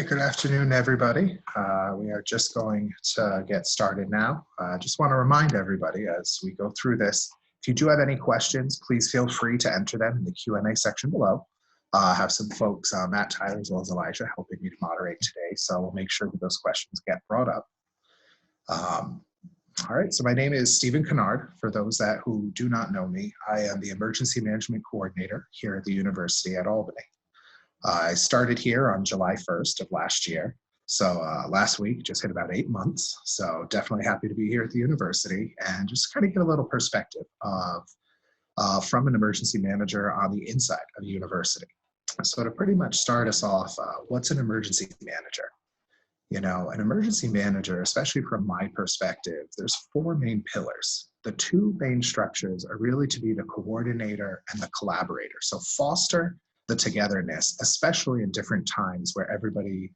Good afternoon, everybody. We are just going to get started now. I just want to remind everybody as we go through this, if you do have any questions, please feel free to enter them in the Q&A section below. I have some folks, Matt, Tyler, as well as Elijah, helping me to moderate today, so we'll make sure that those questions get brought up. All right, so my name is Stephen Conard. For those who do not know me, I am the Emergency Management Coordinator here at the University at Albany. I started here on July 1st of last year. So last week just hit about 8 months. So definitely happy to be here at the university and just kind of get a little perspective of from an emergency manager on the inside of the university. So to pretty much start us off, what's an emergency manager? You know, an emergency manager, especially from my perspective, there's 4 main pillars. The 2 main structures are really to be the coordinator and the collaborator. So foster the togetherness, especially in different times where everybody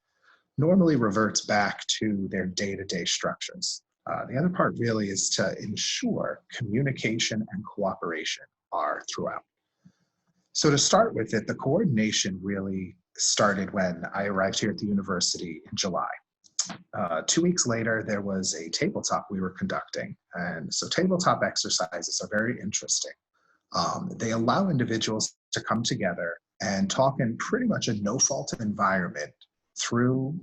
normally reverts back to their day-to-day structures. The other part really is to ensure communication and cooperation are throughout. So to start with it, the coordination really started when I arrived here at the university in July. 2 weeks later, there was a tabletop we were conducting. And so tabletop exercises are very interesting. They allow individuals to come together and talk in pretty much a no-fault environment through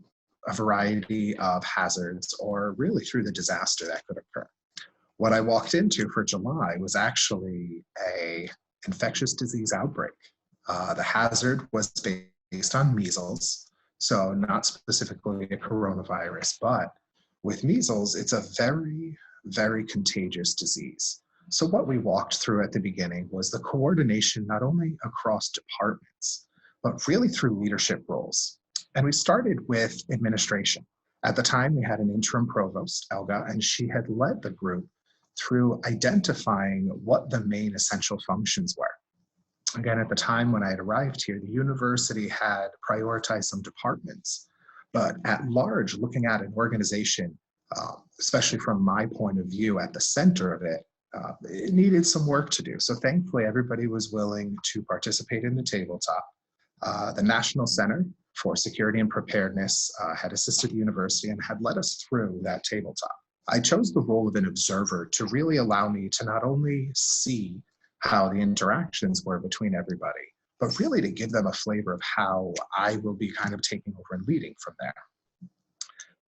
a variety of hazards or really through the disaster that could occur. What I walked into for July was actually an infectious disease outbreak. The hazard was based on measles, so not specifically a coronavirus, but with measles, it's a very, very contagious disease. So what we walked through at the beginning was the coordination, not only across departments, but really through leadership roles. And we started with administration. At the time, we had an interim provost, Elga, and she had led the group through identifying what the main essential functions were. Again, at the time when I had arrived here, the university had prioritized some departments, but at large, looking at an organization, especially from my point of view at the center of it, it needed some work to do. So thankfully, everybody was willing to participate in the tabletop. The National Center for Security and Preparedness had assisted the university and had led us through that tabletop. I chose the role of an observer to really allow me to not only see how the interactions were between everybody, but really to give them a flavor of how I will be kind of taking over and leading from there.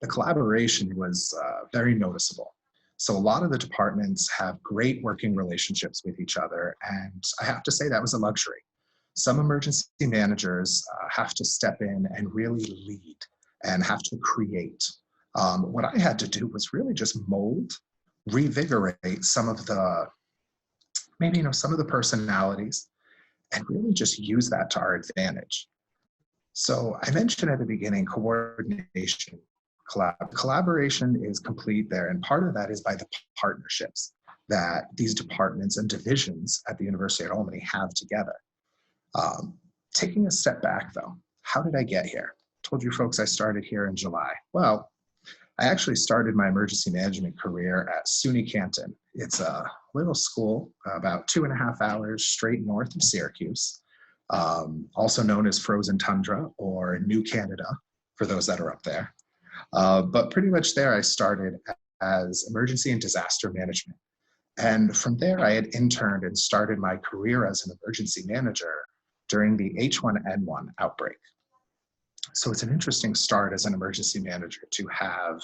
The collaboration was very noticeable. So a lot of the departments have great working relationships with each other, and I have to say that was a luxury. Some emergency managers have to step in and really lead and have to create. What I had to do was really just mold, revigorate some of the, maybe some of the personalities, and really just use that to our advantage. So I mentioned at the beginning, coordination. Collaboration is complete there, and part of that is by the partnerships that these departments and divisions at the University at Albany have together. Taking a step back though, how did I get here? I told you folks I started here in July. Well, I actually started my emergency management career at SUNY Canton. It's a little school about 2.5 hours straight north of Syracuse, also known as Frozen Tundra or New Canada for those that are up there. But pretty much there I started as emergency and disaster management. And from there I had interned and started my career as an emergency manager during the H1N1 outbreak. So it's an interesting start as an emergency manager to have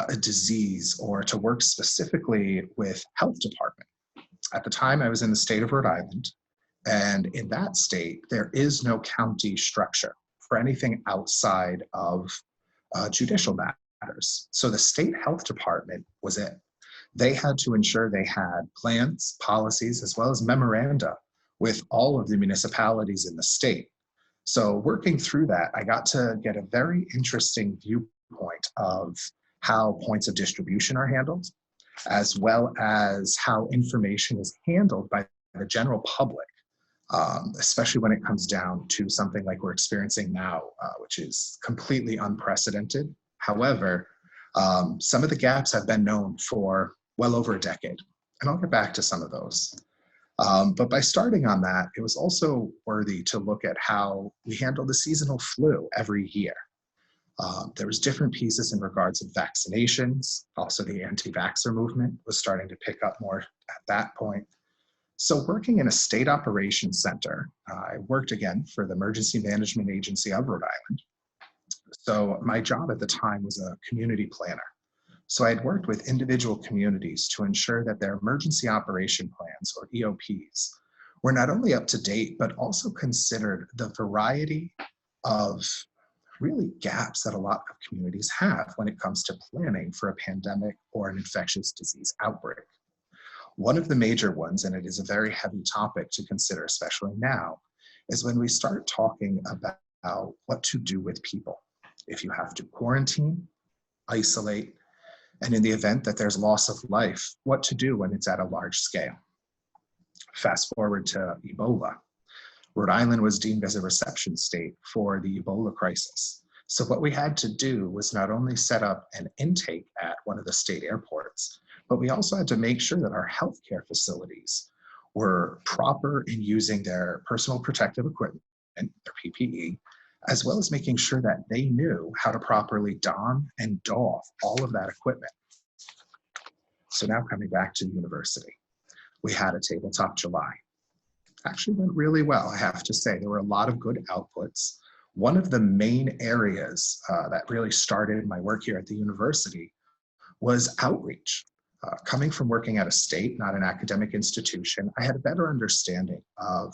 a disease or to work specifically with health department. At the time I was in the state of Rhode Island, and in that state there is no county structure for anything outside of judicial matters. So the state health department was it. They had to ensure they had plans, policies, as well as memoranda with all of the municipalities in the state. So working through that, I got to get a very interesting viewpoint of how points of distribution are handled, as well as how information is handled by the general public, especially when it comes down to something like we're experiencing now, which is completely unprecedented. However, some of the gaps have been known for well over a decade, and I'll get back to some of those. But by starting on that, it was also worthy to look at how we handle the seasonal flu every year. There was different pieces in regards of vaccinations. Also, the anti-vaxxer movement was starting to pick up more at that point. So working in a state operations center, I worked again for the Emergency Management Agency of Rhode Island. So my job at the time was a community planner. So I had worked with individual communities to ensure that their emergency operation plans, or EOPs, were not only up to date, but also considered the variety of really gaps that a lot of communities have when it comes to planning for a pandemic or an infectious disease outbreak. One of the major ones, and it is a very heavy topic to consider, especially now, is when we start talking about what to do with people. If you have to quarantine, isolate, and in the event that there's loss of life, what to do when it's at a large scale. Fast forward to Ebola. Rhode Island was deemed as a reception state for the Ebola crisis. So what we had to do was not only set up an intake at one of the state airports, but we also had to make sure that our healthcare facilities were proper in using their personal protective equipment, their PPE, as well as making sure that they knew how to properly don and doff all of that equipment. So now coming back to the university, we had a tabletop July. Actually went really well, I have to say. There were a lot of good outputs. One of the main areas that really started my work here at the university was outreach. Coming from working at a state, not an academic institution, I had a better understanding of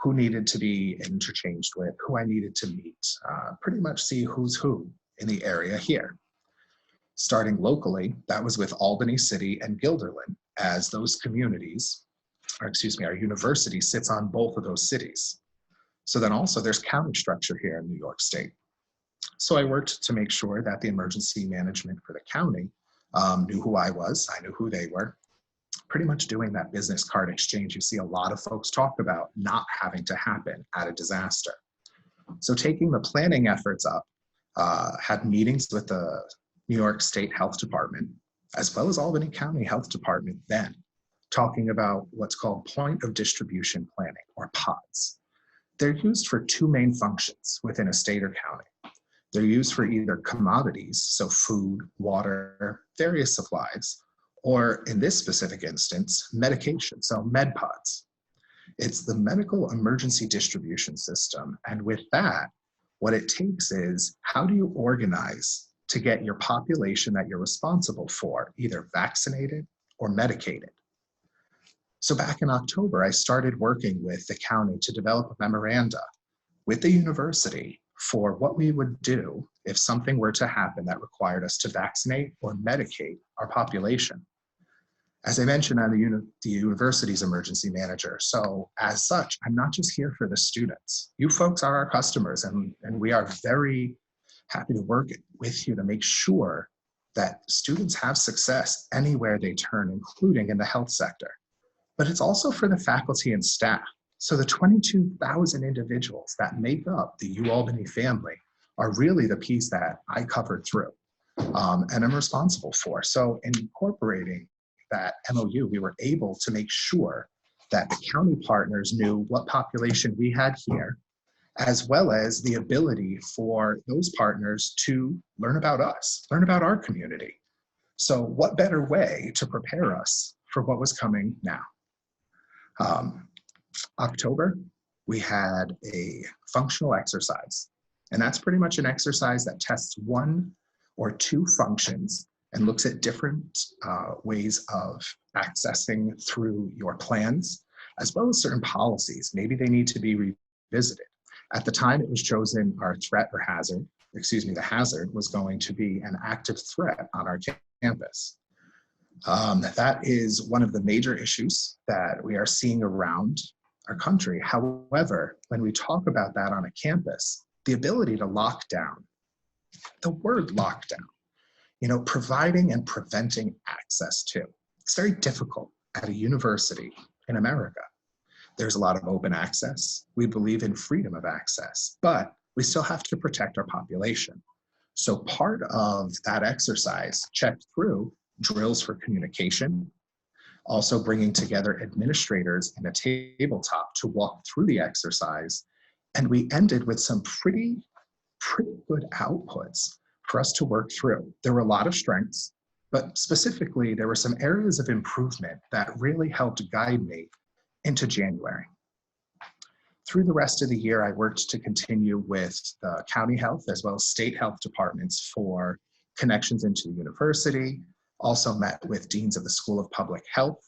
who needed to be interchanged with, who I needed to meet, pretty much see who's who in the area here. Starting locally, that was with Albany City and Guilderland, as those communities, or excuse me, our university sits on both of those cities. So then also there's county structure here in New York State. So I worked to make sure that the emergency management for the county knew who I was, I knew who they were, pretty much doing that business card exchange you see a lot of folks talk about not having to happen at a disaster. So taking the planning efforts up, had meetings with the New York State Health Department, as well as Albany County Health Department then, talking about what's called point of distribution planning, or PODs. They're used for two main functions within a state or county. They're used for either commodities, so food, water, various supplies, or in this specific instance, medication, so med pods. It's the medical emergency distribution system. And with that, what it takes is, how do you organize to get your population that you're responsible for either vaccinated or medicated? So back in October, I started working with the county to develop a memoranda with the university for what we would do if something were to happen that required us to vaccinate or medicate our population. As I mentioned, I'm the university's emergency manager. So as such, I'm not just here for the students. You folks are our customers, and we are very happy to work with you to make sure that students have success anywhere they turn, including in the health sector. But it's also for the faculty and staff. So the 22,000 individuals that make up the UAlbany family are really the piece that I covered through and I'm responsible for. So in incorporating that MOU, we were able to make sure that the county partners knew what population we had here, as well as the ability for those partners to learn about us, learn about our community. So what better way to prepare us for what was coming now? October, we had a functional exercise, and that's pretty much an exercise that tests one or two functions and looks at different ways of accessing through your plans, as well as certain policies. Maybe they need to be revisited. At the time it was chosen, our threat or hazard, the hazard was going to be an active threat on our campus. That is one of the major issues that we are seeing around our country. However, when we talk about that on a campus, the ability to lock down, the word lockdown, providing and preventing access to, it's very difficult at a university in America. There's a lot of open access. We believe in freedom of access, but we still have to protect our population. So part of that exercise checked through drills for communication, also bringing together administrators in a tabletop to walk through the exercise. And we ended with some pretty good outputs for us to work through. There were a lot of strengths, but specifically, there were some areas of improvement that really helped guide me into January. Through the rest of the year, I worked to continue with the county health as well as state health departments for connections into the university, also met with deans of the School of Public Health,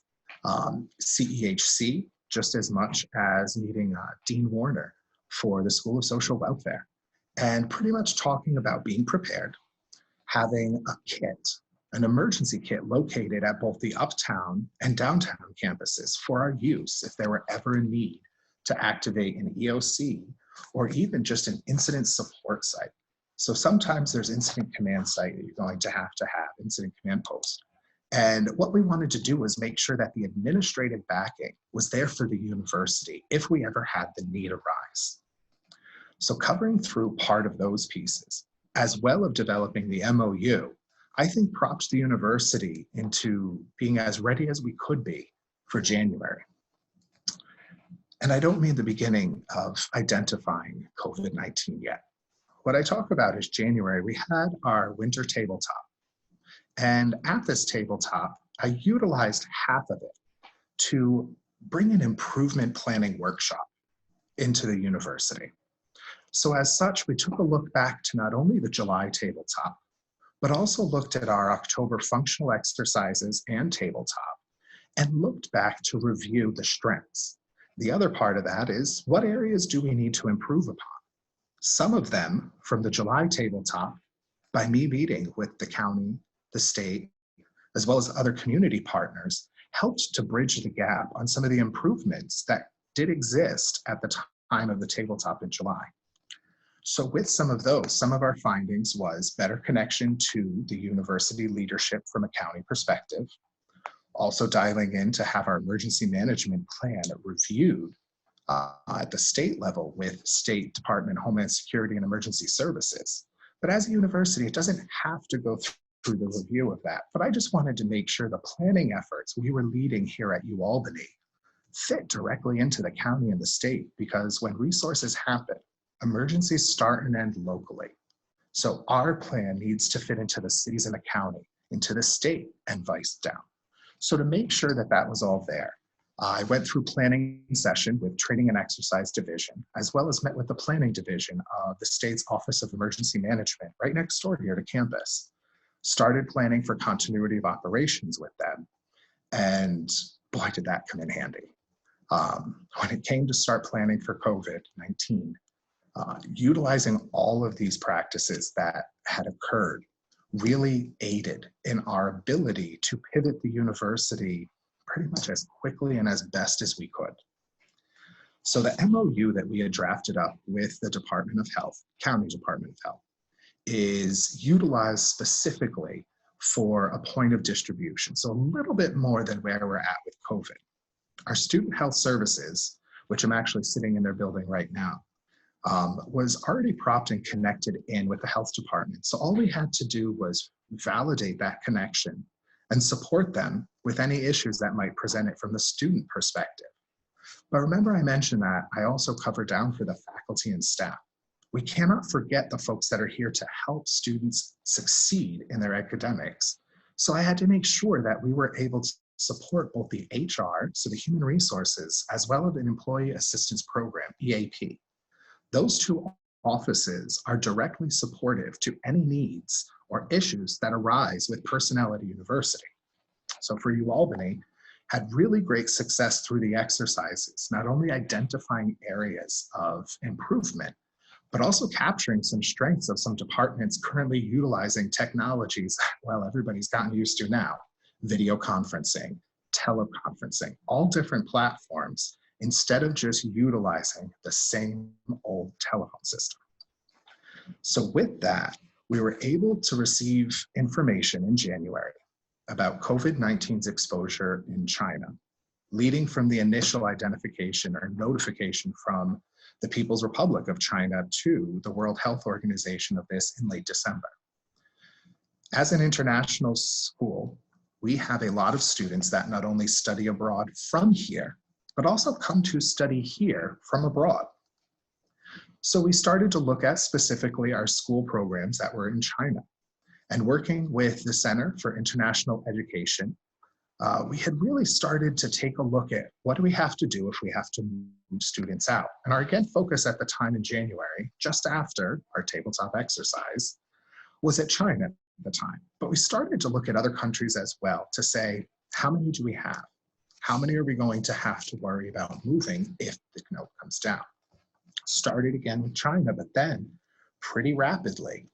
CEHC, just as much as meeting Dean Warner for the School of Social Welfare, and pretty much talking about being prepared, having a kit, an emergency kit located at both the uptown and downtown campuses for our use if there were ever a need to activate an EOC or even just an incident support site. So sometimes there's incident command site that you're going to have incident command post. And what we wanted to do was make sure that the administrative backing was there for the university if we ever had the need arise. So covering through part of those pieces, as well as developing the MOU, I think props the university into being as ready as we could be for January. And I don't mean the beginning of identifying COVID-19 yet. What I talk about is January, we had our winter tabletop. And at this tabletop, I utilized half of it to bring an improvement planning workshop into the university. So as such, we took a look back to not only the July tabletop, but also looked at our October functional exercises and tabletop and looked back to review the strengths. The other part of that is what areas do we need to improve upon? Some of them from the July tabletop, by me meeting with the county, the state, as well as other community partners, helped to bridge the gap on some of the improvements that did exist at the time of the tabletop in July. So with some of those, some of our findings was better connection to the university leadership from a county perspective, also dialing in to have our emergency management plan reviewed at the state level with State Department of Homeland Security and Emergency Services. But as a university, it doesn't have to go through the review of that. But I just wanted to make sure the planning efforts we were leading here at UAlbany fit directly into the county and the state, because when resources happen, emergencies start and end locally. So our plan needs to fit into the cities and the county, into the state, and vice down. So to make sure that that was all there, I went through planning session with Training and Exercise Division, as well as met with the Planning Division of the state's Office of Emergency Management right next door here to campus. Started planning for continuity of operations with them. And boy, did that come in handy. When it came to start planning for COVID-19, utilizing all of these practices that had occurred really aided in our ability to pivot the university pretty much as quickly and as best as we could. So the MOU that we had drafted up with the Department of Health, County Department of Health, is utilized specifically for a point of distribution. So a little bit more than where we're at with COVID. Our student health services, which I'm actually sitting in their building right now, was already propped and connected in with the health department. So all we had to do was validate that connection and support them with any issues that might present it from the student perspective. But remember I mentioned that I also cover down for the faculty and staff. We cannot forget the folks that are here to help students succeed in their academics. So I had to make sure that we were able to support both the HR, so the human resources, as well as an employee assistance program, EAP. Those two offices are directly supportive to any needs or issues that arise with personnel at a university. So for UAlbany, had really great success through the exercises, not only identifying areas of improvement, but also capturing some strengths of some departments currently utilizing technologies, well, everybody's gotten used to now, video conferencing, teleconferencing, all different platforms, instead of just utilizing the same old telephone system. So with that, we were able to receive information in January about COVID-19's exposure in China, leading from the initial identification or notification from the People's Republic of China to the World Health Organization of this in late December. As an international school, we have a lot of students that not only study abroad from here, but also come to study here from abroad. So we started to look at specifically our school programs that were in China. And working with the Center for International Education, we had really started to take a look at what do we have to do if we have to move students out. And our again focus at the time in January, just after our tabletop exercise, was at China at the time. But we started to look at other countries as well to say, how many do we have? How many are we going to have to worry about moving if the note comes down? Started again with China, but then pretty rapidly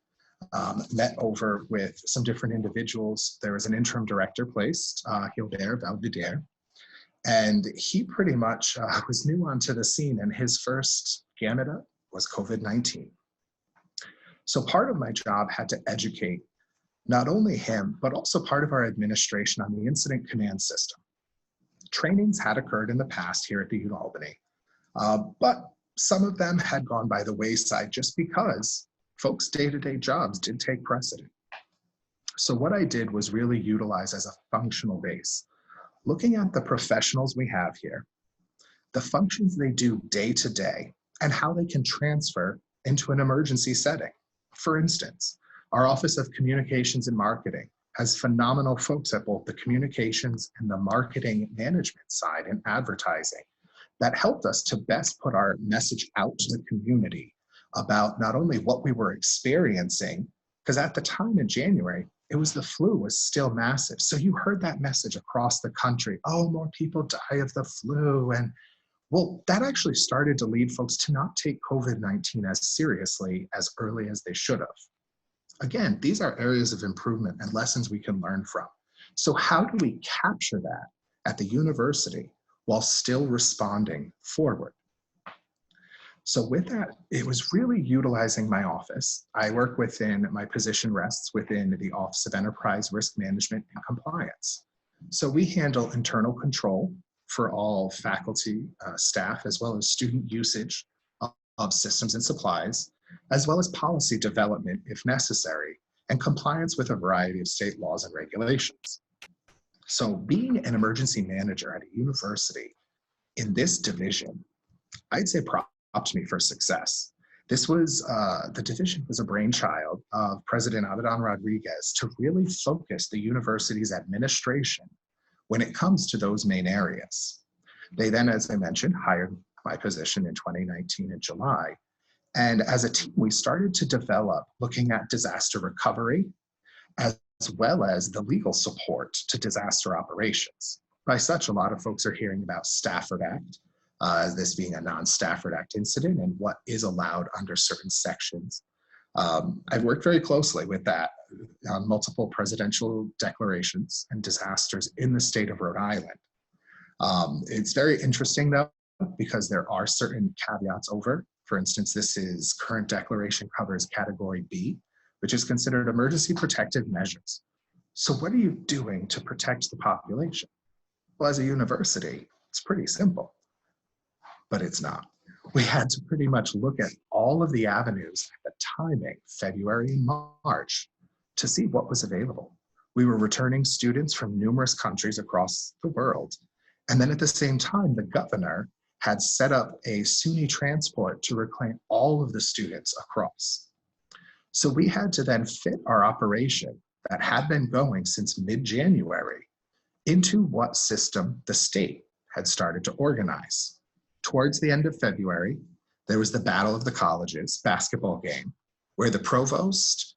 met over with some different individuals. There was an interim director placed, Hilbert Valvidier, and he pretty much was new onto the scene, and his first gambit was COVID-19. So part of my job had to educate not only him, but also part of our administration on the incident command system. Trainings had occurred in the past here at the U Albany, but some of them had gone by the wayside just because folks' day-to-day jobs did take precedent. So what I did was really utilize as a functional base, looking at the professionals we have here, the functions they do day to day, and how they can transfer into an emergency setting. For instance, our Office of Communications and Marketing has phenomenal folks at both the communications and the marketing management side and advertising that helped us to best put our message out to the community about not only what we were experiencing, because at the time in January, it was the flu was still massive. So you heard that message across the country, oh, more people die of the flu. And well, that actually started to lead folks to not take COVID-19 as seriously as early as they should have. Again, these are areas of improvement and lessons we can learn from. So how do we capture that at the university while still responding forward? So with that, it was really utilizing my office. I work within, my position rests within the Office of Enterprise Risk Management and Compliance. So we handle internal control for all faculty, staff, as well as student usage of systems and supplies, as well as policy development if necessary, and compliance with a variety of state laws and regulations. So being an emergency manager at a university in this division, I'd say props to me for success. This was, the division was a brainchild of President Avedon Rodriguez to really focus the university's administration when it comes to those main areas. They then, as I mentioned, hired my position in 2019 in July. And as a team, we started to develop looking at disaster recovery, as well as the legal support to disaster operations. By such, a lot of folks are hearing about Stafford Act, this being a non-Stafford Act incident and what is allowed under certain sections. I've worked very closely with that on multiple presidential declarations and disasters in the state of Rhode Island. It's very interesting though, because there are certain caveats over. For instance, this current declaration covers category B, which is considered emergency protective measures. So what are you doing to protect the population? Well, as a university, it's pretty simple, but it's not. We had to pretty much look at all of the avenues at the timing, February and March, to see what was available. We were returning students from numerous countries across the world. And then at the same time, the governor had set up a SUNY transport to reclaim all of the students across. So we had to then fit our operation that had been going since mid-January into what system the state had started to organize. Towards the end of February, there was the Battle of the Colleges basketball game, where the provost,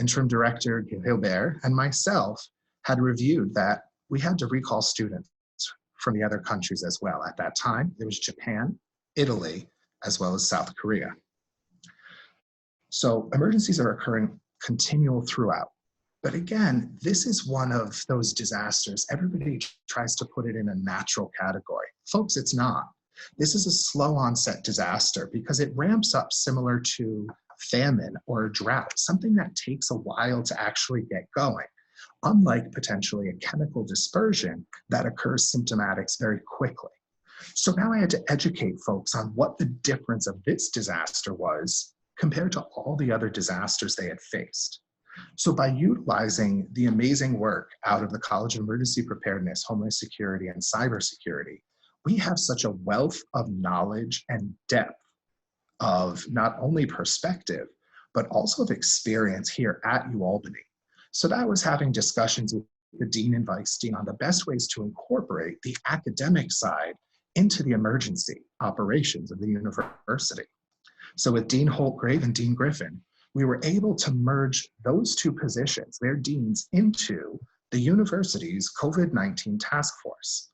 interim director Gilbert, and myself had reviewed that we had to recall students from the other countries as well. At that time, it was Japan, Italy, as well as South Korea. So emergencies are occurring continual throughout. But again, this is one of those disasters. Everybody tries to put it in a natural category. Folks, it's not. This is a slow onset disaster because it ramps up similar to famine or a drought, something that takes a while to actually get going, unlike potentially a chemical dispersion that occurs symptomatics very quickly. So now I had to educate folks on what the difference of this disaster was compared to all the other disasters they had faced. So by utilizing the amazing work out of the College of Emergency Preparedness, Homeland Security, and Cybersecurity, we have such a wealth of knowledge and depth of not only perspective, but also of experience here at UAlbany. So that was having discussions with the Dean and Vice Dean on the best ways to incorporate the academic side into the emergency operations of the university. So with Dean Holtgrave and Dean Griffin, we were able to merge those two positions, their deans, into the university's COVID-19 task force.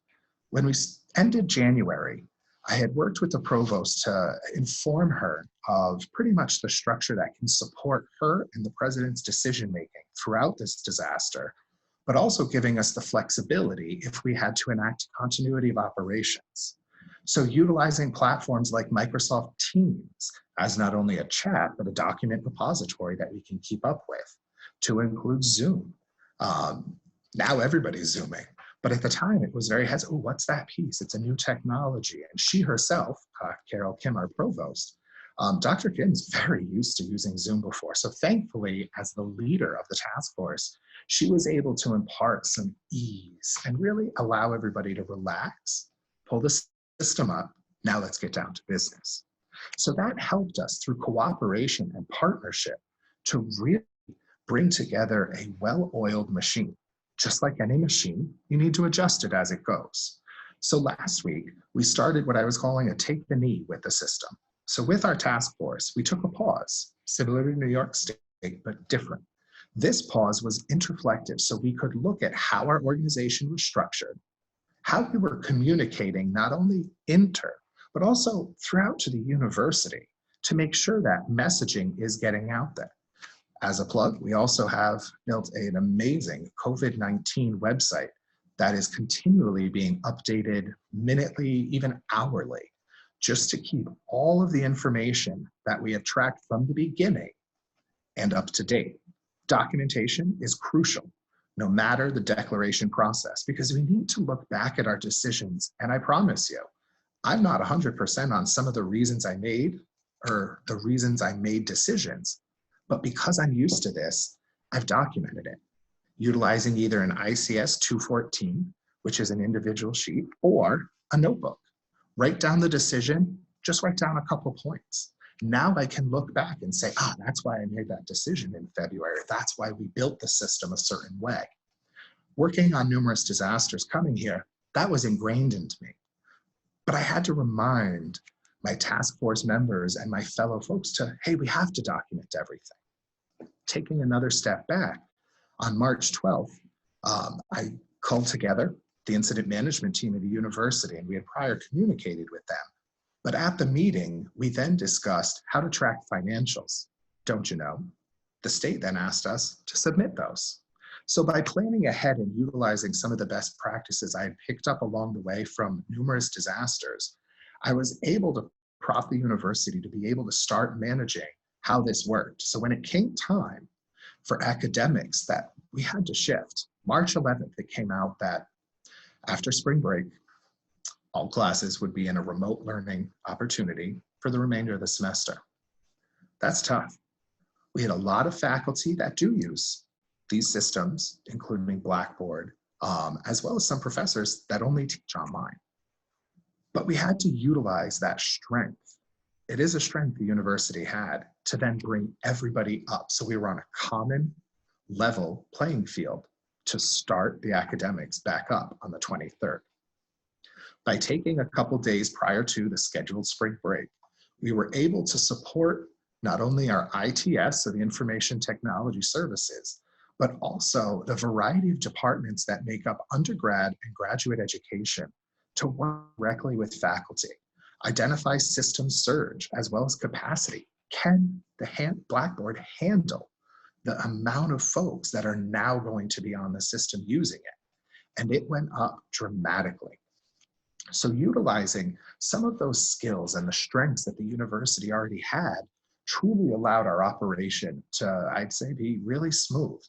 When we ended January, I had worked with the provost to inform her of pretty much the structure that can support her and the president's decision-making throughout this disaster, but also giving us the flexibility if we had to enact continuity of operations. So utilizing platforms like Microsoft Teams as not only a chat, but a document repository that we can keep up with, to include Zoom. Now everybody's Zooming. But at the time, it was very hesitant. Oh, what's that piece? It's a new technology. And she herself, Carol Kim, our provost, Dr. Kim's very used to using Zoom before. So thankfully, as the leader of the task force, she was able to impart some ease and really allow everybody to relax, pull the system up. Now let's get down to business. So that helped us through cooperation and partnership to really bring together a well-oiled machine. Just like any machine, you need to adjust it as it goes. So last week, we started what I was calling a take the knee with the system. So with our task force, we took a pause, similar to New York State, but different. This pause was introflective, so we could look at how our organization was structured, how we were communicating not only but also throughout to the university to make sure that messaging is getting out there. As a plug, we also have built an amazing COVID-19 website that is continually being updated minutely, even hourly, just to keep all of the information that we have tracked from the beginning and up to date. Documentation is crucial, no matter the declaration process, because we need to look back at our decisions. And I promise you, I'm not 100% on some of the reasons I made or the reasons I made decisions. But because I'm used to this, I've documented it, utilizing either an ICS 214, which is an individual sheet, or a notebook. Write down the decision, just write down a couple points. Now I can look back and say, that's why I made that decision in February. That's why we built the system a certain way. Working on numerous disasters coming here, that was ingrained into me. But I had to remind my task force members and my fellow folks to, hey, we have to document everything. Taking another step back, on March 12th, I called together the incident management team at the university, and we had prior communicated with them. But at the meeting, we then discussed how to track financials. Don't you know? The state then asked us to submit those. So by planning ahead and utilizing some of the best practices I had picked up along the way from numerous disasters, I was able to prop the university to be able to start managing how this worked. So when it came time for academics that we had to shift, March 11th, it came out that after spring break, all classes would be in a remote learning opportunity for the remainder of the semester. That's tough. We had a lot of faculty that do use these systems, including Blackboard, as well as some professors that only teach online. But we had to utilize that strength. It is a strength the university had to then bring everybody up. So we were on a common level playing field to start the academics back up on the 23rd. By taking a couple days prior to the scheduled spring break, we were able to support not only our ITS, so the Information Technology Services, but also the variety of departments that make up undergrad and graduate education to work directly with faculty, identify system surge as well as capacity. Can the Blackboard handle the amount of folks that are now going to be on the system using it? And it went up dramatically. So utilizing some of those skills and the strengths that the university already had truly allowed our operation to, I'd say, be really smooth,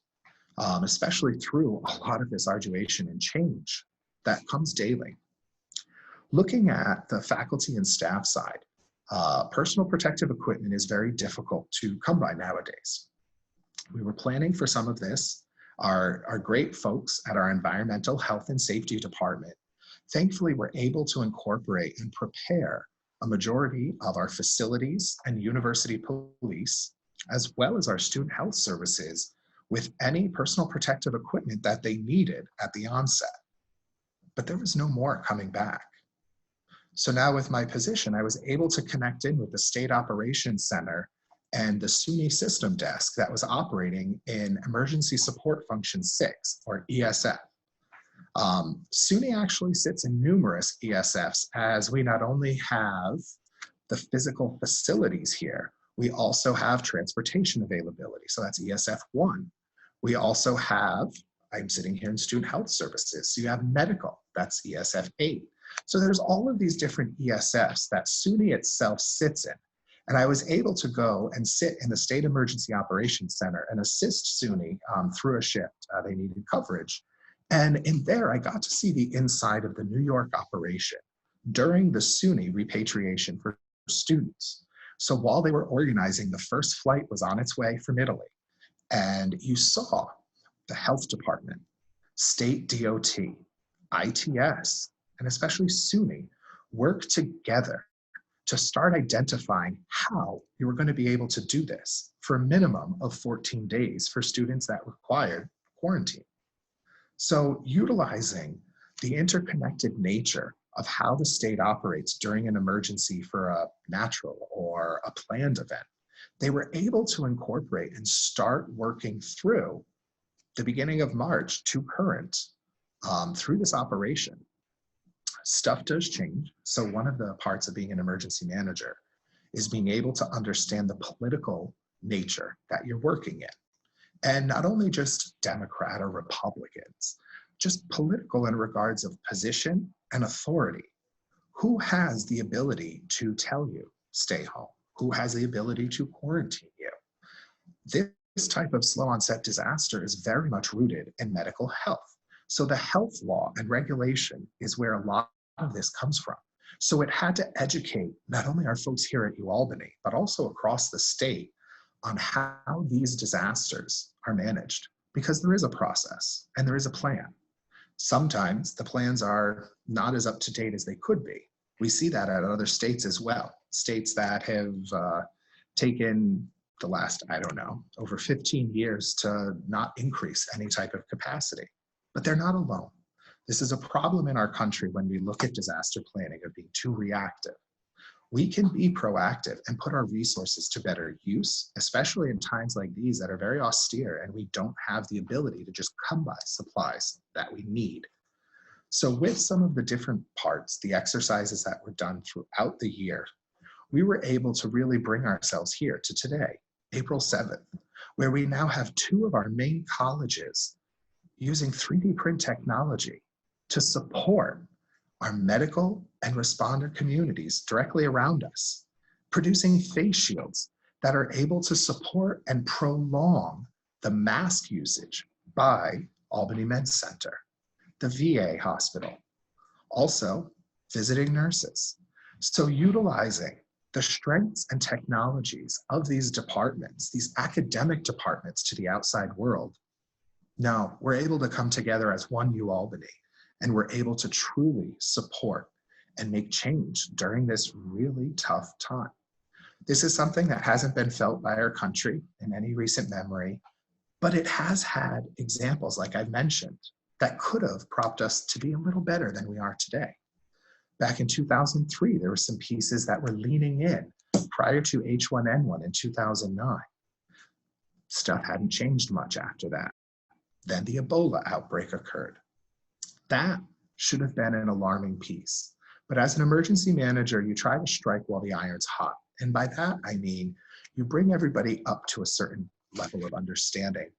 especially through a lot of this arduation and change that comes daily. Looking at the faculty and staff side, personal protective equipment is very difficult to come by nowadays. We were planning for some of this. Our great folks at our environmental health and safety department thankfully were able to incorporate and prepare a majority of our facilities and university police, as well as our student health services, with any personal protective equipment that they needed at the onset. But there was no more coming back. So now with my position, I was able to connect in with the State Operations Center and the SUNY system desk that was operating in Emergency Support Function 6, or ESF. SUNY actually sits in numerous ESFs, as we not only have the physical facilities here, we also have transportation availability. So that's ESF 1. We also have, I'm sitting here in student health services. So you have medical, that's ESF 8. So there's all of these different ESFs that SUNY itself sits in. And I was able to go and sit in the State Emergency Operations Center and assist SUNY through a shift. They needed coverage. And in there, I got to see the inside of the New York operation during the SUNY repatriation for students. So while they were organizing, the first flight was on its way from Italy. And you saw the health department, state DOT, ITS, and especially SUNY work together to start identifying how you were going to be able to do this for a minimum of 14 days for students that required quarantine. So utilizing the interconnected nature of how the state operates during an emergency for a natural or a planned event, they were able to incorporate and start working through the beginning of March to current through this operation. Stuff does change. So one of the parts of being an emergency manager is being able to understand the political nature that you're working in. And not only just Democrat or Republicans, just political in regards of position and authority. Who has the ability to tell you, stay home? Who has the ability to quarantine you? This type of slow onset disaster is very much rooted in medical health. So the health law and regulation is where a lot of this comes from. So it had to educate not only our folks here at UAlbany, but also across the state on how these disasters are managed, because there is a process and there is a plan. Sometimes the plans are not as up to date as they could be. We see that at other states as well. States that have taken the last, I don't know, over 15 years to not increase any type of capacity. But they're not alone. This is a problem in our country when we look at disaster planning of being too reactive. We can be proactive and put our resources to better use, especially in times like these that are very austere and we don't have the ability to just come by supplies that we need. So with some of the different parts, the exercises that were done throughout the year, we were able to really bring ourselves here to today, April 7th, where we now have 2 of our main colleges using 3D print technology to support our medical and responder communities directly around us, producing face shields that are able to support and prolong the mask usage by Albany Med Center, the VA hospital, also visiting nurses. So utilizing the strengths and technologies of these departments, these academic departments to the outside world, now we're able to come together as one UAlbany, and we're able to truly support and make change during this really tough time. This is something that hasn't been felt by our country in any recent memory, but it has had examples, like I've mentioned, that could have propped us to be a little better than we are today. Back in 2003, there were some pieces that were leaning in prior to H1N1 in 2009. Stuff hadn't changed much after that. Then the Ebola outbreak occurred. That should have been an alarming piece. But as an emergency manager, you try to strike while the iron's hot. And by that, I mean, you bring everybody up to a certain level of understanding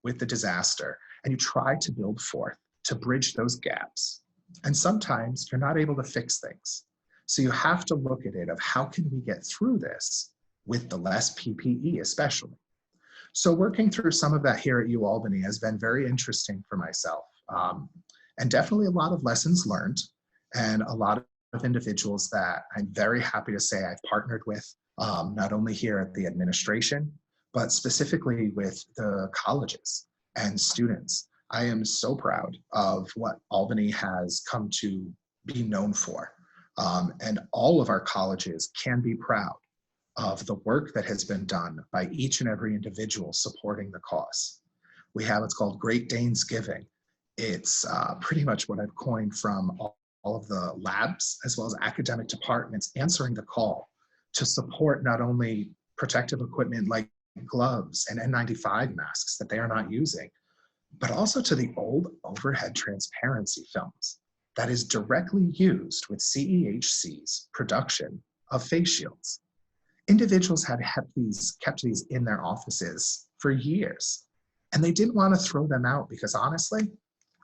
with the disaster, and you try to build forth to bridge those gaps. And sometimes you're not able to fix things. So you have to look at it of how can we get through this with the less PPE especially. So working through some of that here at UAlbany has been very interesting for myself. And definitely a lot of lessons learned and a lot of individuals that I'm very happy to say I've partnered with, not only here at the administration, but specifically with the colleges and students. I am so proud of what Albany has come to be known for. And all of our colleges can be proud of the work that has been done by each and every individual supporting the cause. We have what's called Great Danes Giving. It's pretty much what I've coined from all of the labs as well as academic departments answering the call to support not only protective equipment like gloves and N95 masks that they are not using, but also to the old overhead transparency films that is directly used with CEHC's production of face shields. Individuals had kept these in their offices for years, and they didn't want to throw them out because honestly,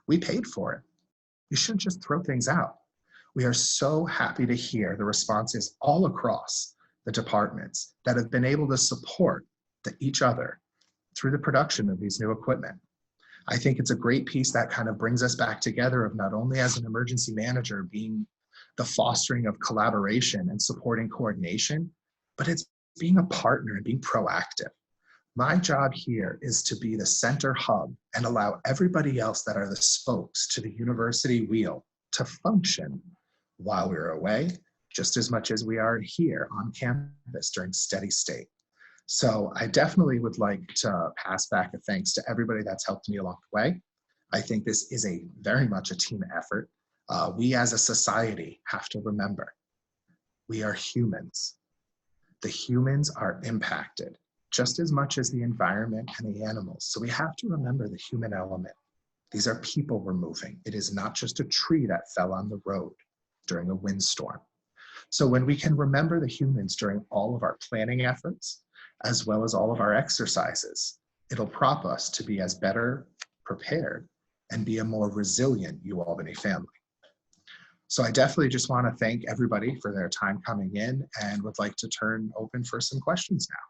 we paid for it. You shouldn't just throw things out. We are so happy to hear the responses all across the departments that have been able to support each other through the production of these new equipment. I think it's a great piece that kind of brings us back together of not only as an emergency manager being the fostering of collaboration and supporting coordination, but it's being a partner and being proactive. My job here is to be the center hub and allow everybody else that are the spokes to the university wheel to function while we're away, just as much as we are here on campus during steady state. So I definitely would like to pass back a thanks to everybody that's helped me along the way. I think this is very much a team effort. We as a society have to remember, we are humans. The humans are impacted just as much as the environment and the animals. So we have to remember the human element. These are people we're moving. It is not just a tree that fell on the road during a windstorm. So when we can remember the humans during all of our planning efforts, as well as all of our exercises, it'll prop us to be as better prepared and be a more resilient UAlbany family. So I definitely just want to thank everybody for their time coming in and would like to turn open for some questions now.